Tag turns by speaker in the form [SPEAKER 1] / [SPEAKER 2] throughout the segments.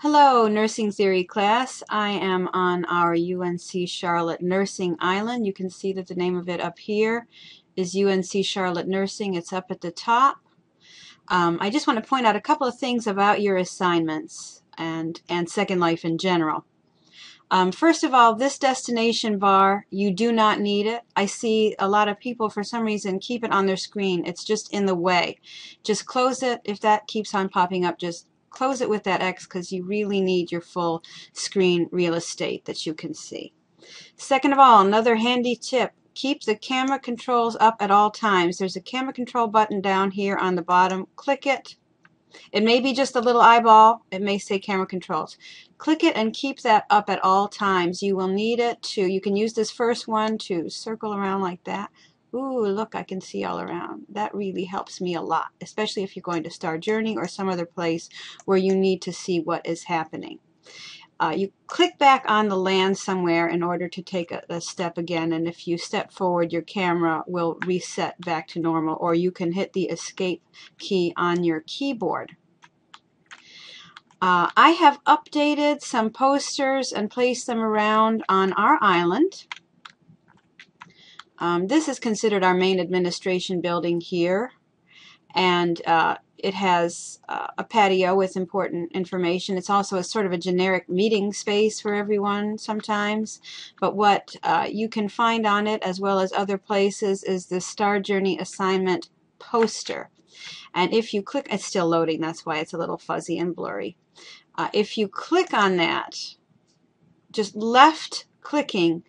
[SPEAKER 1] Hello, Nursing Theory class. I am on our UNC Charlotte Nursing Island. You can see that the name of it up here is UNC Charlotte Nursing. It's up at the top. I just want to point out a couple of things about your assignments and Second Life in general. First of all, this destination bar, you do not need it. I see a lot of people, for some reason, keep it on their screen. It's just in the way. Just close it. If that keeps on popping up, just close it with that X, because you really need your full screen real estate that you can see. Second of all, another handy tip. Keep the camera controls up at all times. There's a camera control button down here on the bottom. Click it. It may be just a little eyeball. It may say camera controls. Click it and keep that up at all times. You will need it to, you can use this first one to circle around like that. Ooh, look, I can see all around. That really helps me a lot, especially if you're going to Star Journey or some other place where you need to see what is happening. You click back on the land somewhere in order to take a step again, and if you step forward, your camera will reset back to normal, or you can hit the escape key on your keyboard. I have updated some posters and placed them around on our island. This is considered our main administration building here, and it has a patio with important information. It's also a sort of a generic meeting space for everyone sometimes, but what you can find on it, as well as other places, is the Star Journey assignment poster. And if you click, it's still loading, that's why it's a little fuzzy and blurry. If you click on that, just left clicking,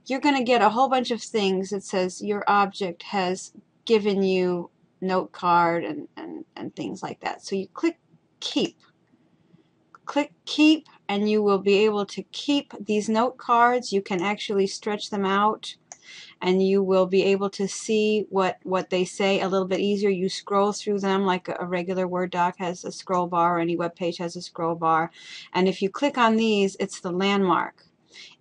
[SPEAKER 1] you're going to get a whole bunch of things that says your object has given you note card and things like that. So you click keep. Click keep, and you will be able to keep these note cards. You can actually stretch them out, and you will be able to see what they say a little bit easier. You scroll through them like a regular Word doc has a scroll bar, or any web page has a scroll bar. And if you click on these, it's the landmark.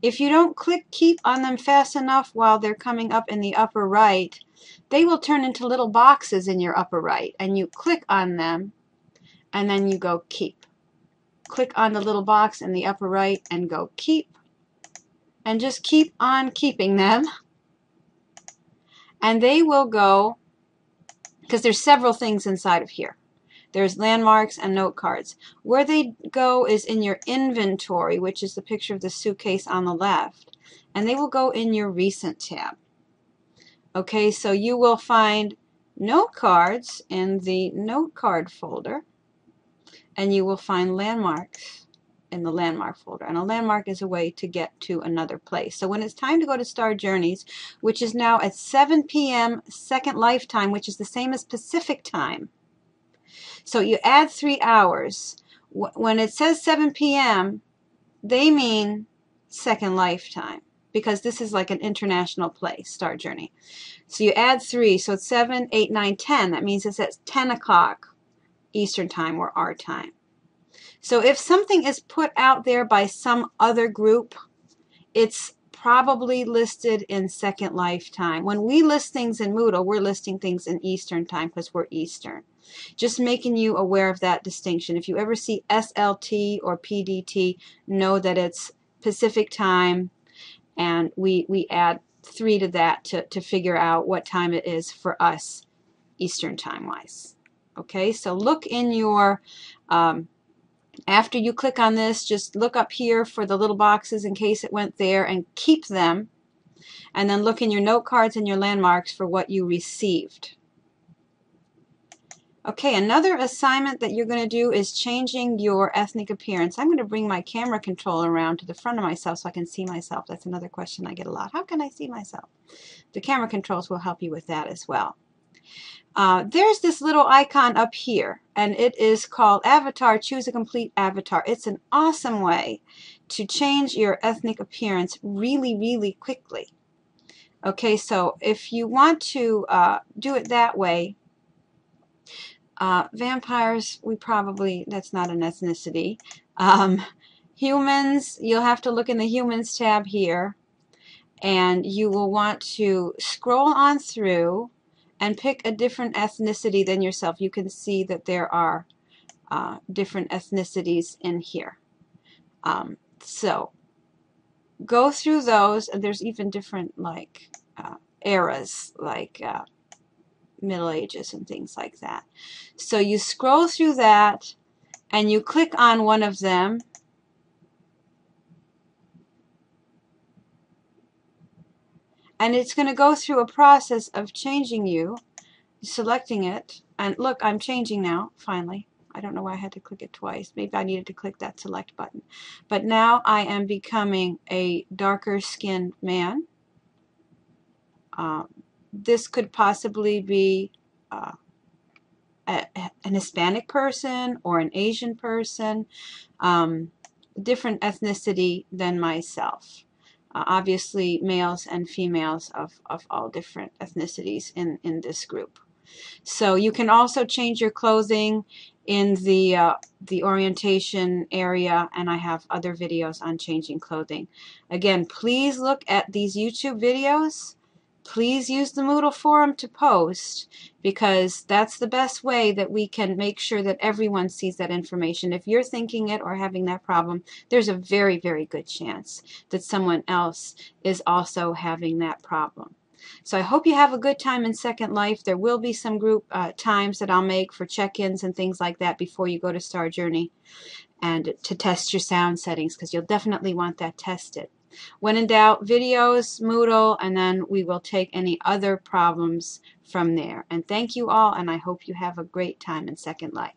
[SPEAKER 1] If you don't click keep on them fast enough while they're coming up in the upper right, they will turn into little boxes in your upper right, and you click on them and then you go keep. Click on the little box in the upper right and go keep, and just keep on keeping them, and they will go, because there's several things inside of here. There's landmarks and note cards. Where they go is in your inventory, which is the picture of the suitcase on the left, and they will go in your recent tab. Okay, so you will find note cards in the note card folder, and you will find landmarks in the landmark folder. And a landmark is a way to get to another place. So when it's time to go to Star Journeys, which is now at 7 p.m. Second Life time, which is the same as Pacific time, so you add 3 hours. When it says 7 p.m., they mean Second Life time, because this is like an international place, Star Journey. So you add 3, so it's 7, 8, 9, 10. That means it's at 10 o'clock Eastern time, or our time. So if something is put out there by some other group, it's probably listed in Second Life time. When we list things in Moodle, we're listing things in Eastern time because we're Eastern. Just making you aware of that distinction. If you ever see SLT or PDT, know that it's Pacific time, and we add 3 to that to figure out what time it is for us Eastern time wise. Okay, so look in your after you click on this, just look up here for the little boxes in case it went there, and keep them, and then look in your note cards and your landmarks for what you received. Okay, another assignment that you're going to do is changing your ethnic appearance. I'm going to bring my camera controller around to the front of myself so I can see myself. That's another question I get a lot. How can I see myself? The camera controls will help you with that as well. There's this little icon up here, and it is called Avatar. Choose a complete avatar. It's an awesome way to change your ethnic appearance really, really quickly. Okay, so if you want to do it that way, vampires, that's not an ethnicity. Humans, you'll have to look in the humans tab here, and you will want to scroll on through and pick a different ethnicity than yourself. You can see that there are different ethnicities in here. So go through those, and there's even different like eras, like Middle Ages and things like that. So you scroll through that and you click on one of them, and it's going to go through a process of changing you, selecting it, and look, I'm changing now, finally. I don't know why I had to click it twice. Maybe I needed to click that select button. But now I am becoming a darker skinned man. This could possibly be an Hispanic person or an Asian person, different ethnicity than myself. Obviously, males and females of all different ethnicities in this group. So you can also change your clothing in the orientation area, and I have other videos on changing clothing. Again, please look at these YouTube videos. Please use the Moodle forum to post, because that's the best way that we can make sure that everyone sees that information. If you're thinking it or having that problem, there's a very, very good chance that someone else is also having that problem. So I hope you have a good time in Second Life. There will be some group times that I'll make for check-ins and things like that before you go to Star Journey, and to test your sound settings, because you'll definitely want that tested. When in doubt, videos, Moodle, and then we will take any other problems from there. And thank you all, and I hope you have a great time in Second Life.